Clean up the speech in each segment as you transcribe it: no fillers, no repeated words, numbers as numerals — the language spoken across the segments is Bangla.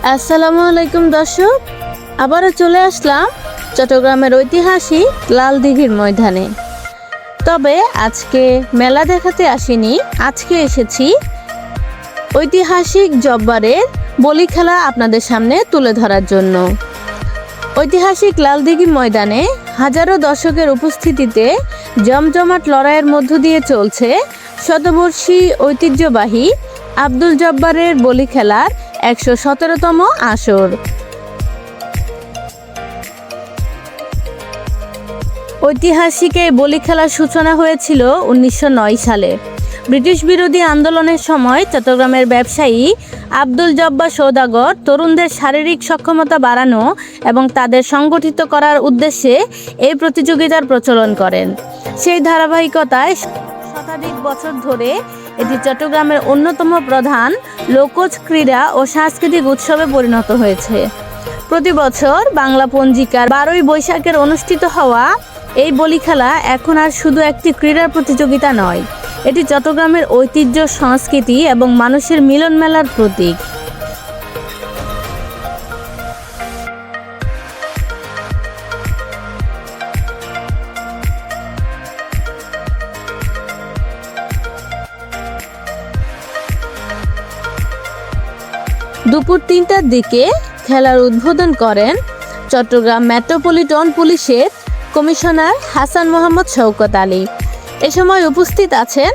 আসসালামু আলাইকুম দর্শক, আবারও চলে আসলাম চট্টগ্রামের ঐতিহাসিক লাল দিঘির ময়দানে। তবে আজকে মেলা দেখাতে আসিনি, আজকে এসেছি ঐতিহাসিক জব্বারের বলি খেলা আপনাদের সামনে তুলে ধরার জন্য। ঐতিহাসিক লাল দিঘি ময়দানে হাজারো দর্শকের উপস্থিতিতে জমজমাট লড়াইয়ের মধ্য দিয়ে চলছে শতবর্ষী ঐতিহ্যবাহী আব্দুল জব্বারের বলি খেলার ১১৭তম আসর। ঐতিহাসিক এই বলি খেলার সূচনা হয়েছিল ১৯০৯ সালে। ব্রিটিশ বিরোধী আন্দোলনের সময় চট্টগ্রামের ব্যবসায়ী আব্দুল জব্বার সওদাগর তরুণদের শারীরিক সক্ষমতা বাড়ানো এবং তাদের সংগঠিত করার উদ্দেশ্যে এই প্রতিযোগিতার প্রচলন করেন। সেই ধারাবাহিকতায় শতাধিক বছর ধরে এটি চট্টগ্রামের অন্যতম প্রধান লোকজ ক্রীড়া ও সাংস্কৃতিক উৎসবে পরিণত হয়েছে। প্রতি বছর বাংলা পঞ্জিকার ১২ই বৈশাখের অনুষ্ঠিত হওয়া এই বলি খেলা এখন আর শুধু একটি ক্রীড়ার প্রতিযোগিতা নয়, এটি চট্টগ্রামের ঐতিহ্য, সংস্কৃতি এবং মানুষের মিলন মেলার প্রতীক। দুপুর ৩টার দিকে খেলার উদ্বোধন করেন চট্টগ্রাম মেট্রোপলিটন পুলিশের কমিশনার হাসান মোহাম্মদ শওকত আলী। এ সময় উপস্থিত আছেন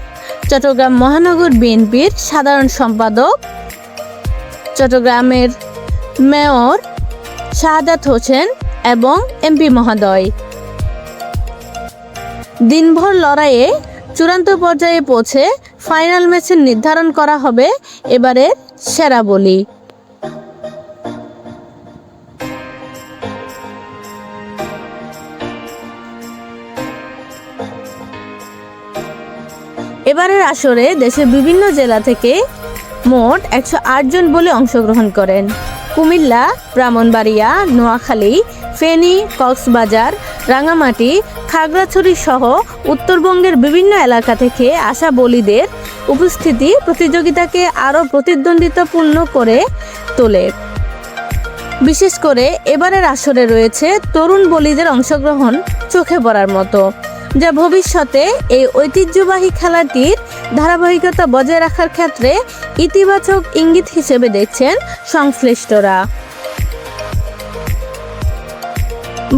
চট্টগ্রাম মহানগর বিএনপির সাধারণ সম্পাদক, চট্টগ্রামের মেয়র শাহাদাত হোসেন এবং এমপি মহোদয়। দিনভর লড়াইয়ে চূড়ান্ত পর্যায়ে পৌঁছে ফাইনাল ম্যাচে নির্ধারণ করা হবে এবারের সেরা বলি। এবারের আসরে দেশের বিভিন্ন জেলা থেকে মোট ১০৮ জন বলে অংশগ্রহণ করেন। কুমিল্লা, ব্রাহ্মণবাড়িয়া, নোয়াখালী, ফেনী, কক্সবাজার, রাঙামাটি, খাগড়াছড়ি সহ উত্তরবঙ্গের বিভিন্ন এলাকা থেকে আসা বলিদের উপস্থিতি প্রতিযোগিতাকে আরও প্রতিদ্বন্দ্বিতাপূর্ণ করে তোলে। বিশেষ করে এবারের আসরে রয়েছে তরুণ বলিদের অংশগ্রহণ চোখে পড়ার মতো, যা ভবিষ্যতে এই ঐতিহ্যবাহী খেলাটির ধারাবাহিকতা বজায় রাখার ক্ষেত্রে ইতিবাচক ইঙ্গিত হিসেবে দেখছেন সংশ্লিষ্টরা।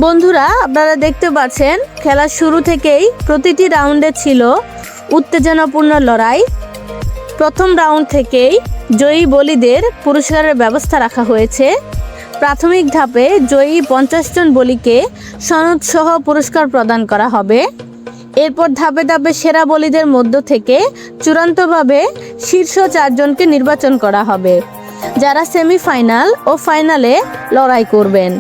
বন্ধুরা, আপনারা দেখতে পাচ্ছেন খেলার শুরু থেকেই প্রতিটি রাউন্ডে ছিল উত্তেজনাপূর্ণ লড়াই। প্রথম রাউন্ড থেকেই জয়ী বলিদের পুরস্কারের ব্যবস্থা রাখা হয়েছে। প্রাথমিক ধাপে জয়ী ৫০ জন বলিকে সনদসহ পুরস্কার প্রদান করা হবে। এরপর ধাপে ধাপে সেরা বলিদের মধ্য থেকে চূড়ান্তভাবে শীর্ষ ৪ জনকে নির্বাচন করা হবে, যারা সেমিফাইনাল ও ফাইনালে লড়াই করবেন।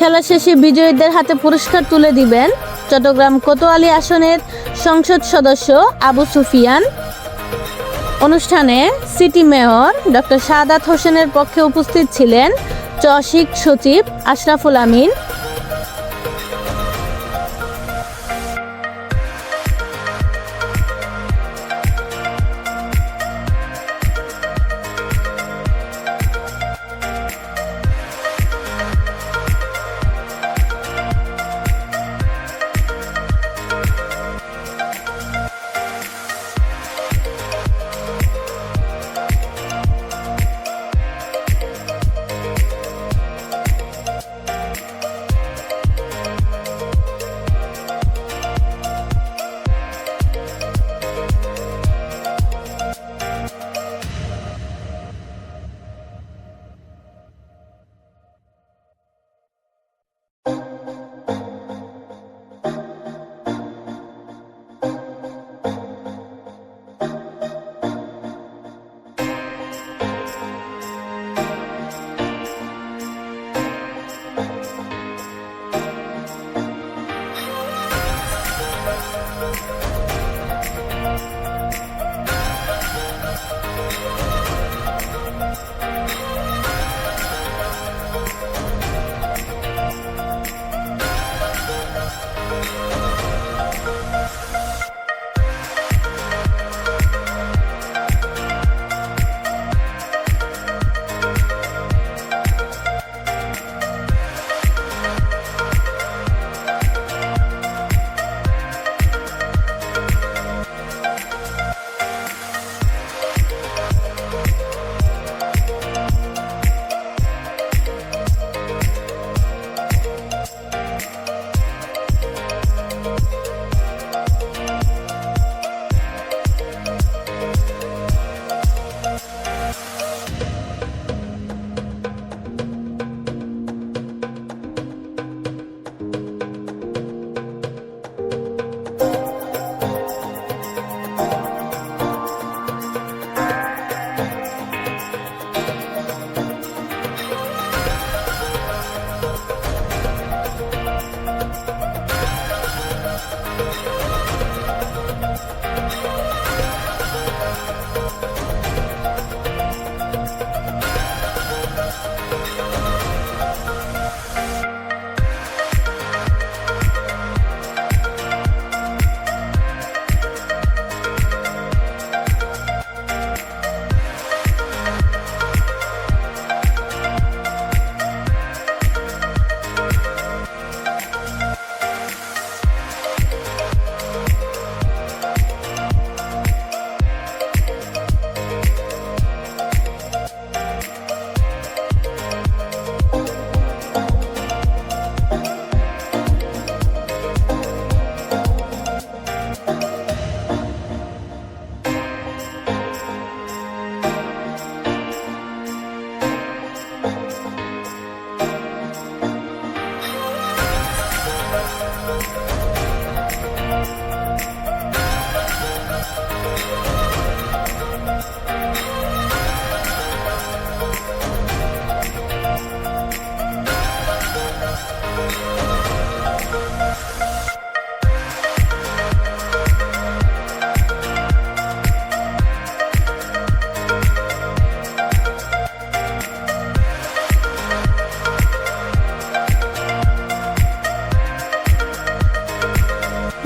খেলা শেষে বিজয়ীদের হাতে পুরস্কার তুলে দিবেন চট্টগ্রাম কোতোয়ালি আসনের সংসদ সদস্য আবু সুফিয়ান। অনুষ্ঠানে সিটি মেয়র ডক্টর সাদাত হোসেনের পক্ষে উপস্থিত ছিলেন চসিক সচিব আশরাফুল আমিন।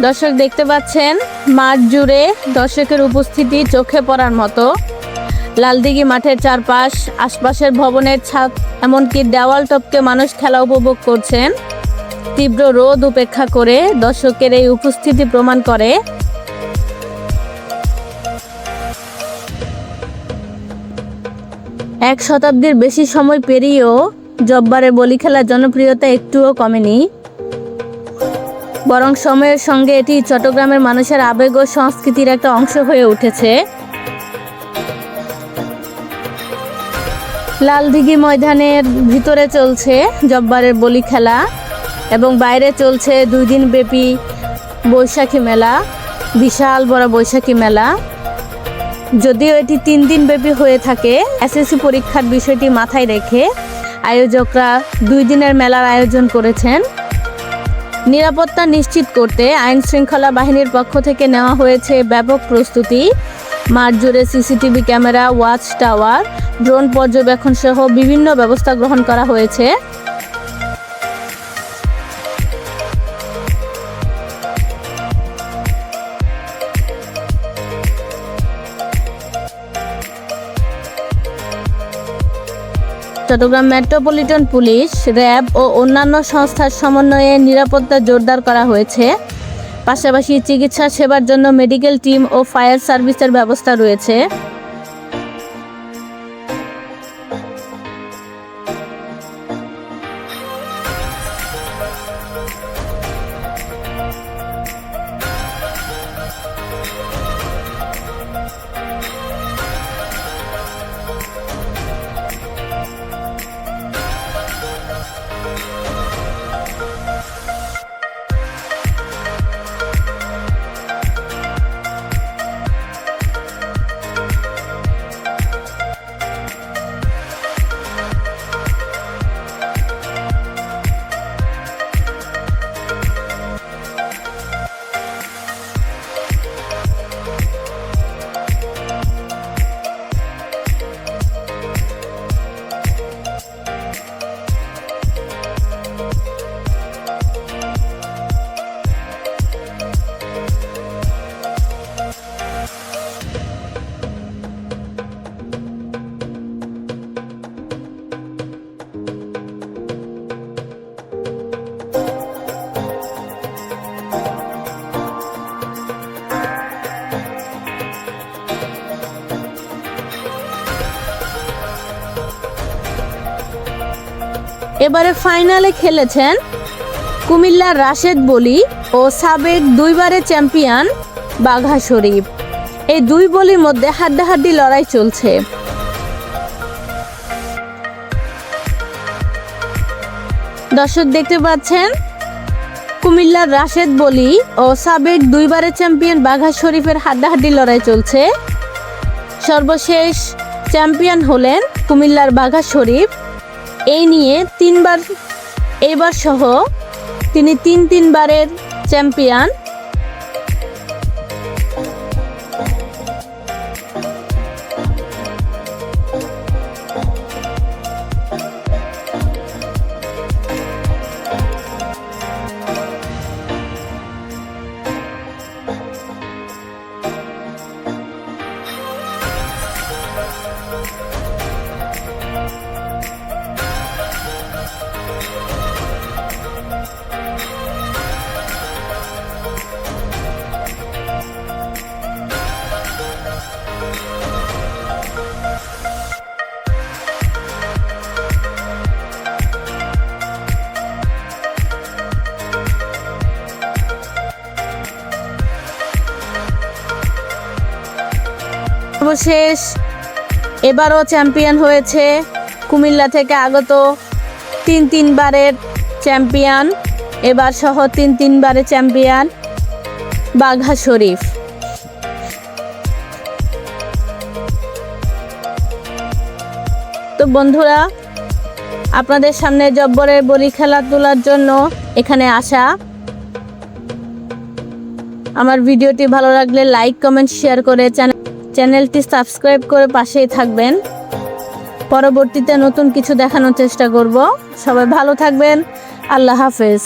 দর্শক দেখতে পাচ্ছেন মাঠ জুড়ে দর্শকের উপস্থিতি চোখে পড়ার মতো। লালদিঘি মাঠের চারপাশ, আশপাশের ভবনের ছাদ, এমনকি দেওয়াল টপকে মানুষ খেলা উপভোগ করছেন। তীব্র রোদ উপেক্ষা করে দর্শকের এই উপস্থিতি প্রমাণ করে এক শতাব্দীর বেশি সময় পেরিয়েও জব্বারের বলি খেলার জনপ্রিয়তা একটুও কমেনি, বরং সময়ের সঙ্গে এটি চট্টগ্রামের মানুষের আবেগ ও সংস্কৃতির একটা অংশ হয়ে উঠেছে। লালদিঘি ময়দানের ভিতরে চলছে জব্বারের বলি খেলা এবং বাইরে চলছে 2 দিন ব্যাপী বৈশাখী মেলা, বিশাল বড় বৈশাখী মেলা। যদিও এটি 3 দিন ব্যাপী হয়ে থাকে, এসএসসি পরীক্ষার বিষয়টি মাথায় রেখে আয়োজকরা 2 দিনের মেলার আয়োজন করেছেন। নিরাপত্তা নিশ্চিত করতে আইন শৃঙ্খলা বাহিনীর পক্ষ থেকে নেওয়া হয়েছে ব্যাপক প্রস্তুতি। মাঠ জুড়ে CCTV camera, watch tower, drone পর্যবেক্ষণ সহ বিভিন্ন ব্যবস্থা গ্রহণ করা হয়েছে। চট্টগ্রাম মেট্রোপলিটন পুলিশ, র্যাব ও অন্যান্য সংস্থার সমন্বয়ে নিরাপত্তা জোরদার করা হয়েছে। পাশাপাশি চিকিৎসা সেবার জন্য মেডিকেল টিম ও ফায়ার সার্ভিসের ব্যবস্থা রয়েছে। এবারে ফাইনালে খেলেছেন কুমিল্লার রাশেদ বলি ও সাবেক 2 বারের চ্যাম্পিয়ন বাঘা শরীফ। এই 2 বলির মধ্যে হাড্ডাহাড্ডি লড়াই চলছে। দর্শক দেখতে পাচ্ছেন কুমিল্লার রাশেদ বলি ও সাবেক 2 বারের চ্যাম্পিয়ন বাঘা শরীফের হাড্ডাহাড্ডি লড়াই চলছে। সর্বশেষ চ্যাম্পিয়ন হলেন কুমিল্লার বাঘা শরীফ। এই নিয়ে 3 বার, এবার সহ তিনি 3 বারের চ্যাম্পিয়ন। সর্বশেষ এবারও চ্যাম্পিয়ন হয়েছে কুমিল্লা থেকে আগত 3 বারের চ্যাম্পিয়ন, এবার সহ 3 বারের চ্যাম্পিয়ন বাঘা শরীফ। তো বন্ধুরা, আপনাদের সামনে জব্বরের বলি খেলা তোলার জন্য এখানে আসা। আমার ভিডিওটি ভালো লাগলে লাইক, কমেন্ট, শেয়ার করে চ্যানেলটি সাবস্ক্রাইব করে পাশেই থাকবেন। পরবর্তীতে নতুন কিছু দেখানোর চেষ্টা করব। সবাই ভালো থাকবেন। আল্লাহ হাফেজ।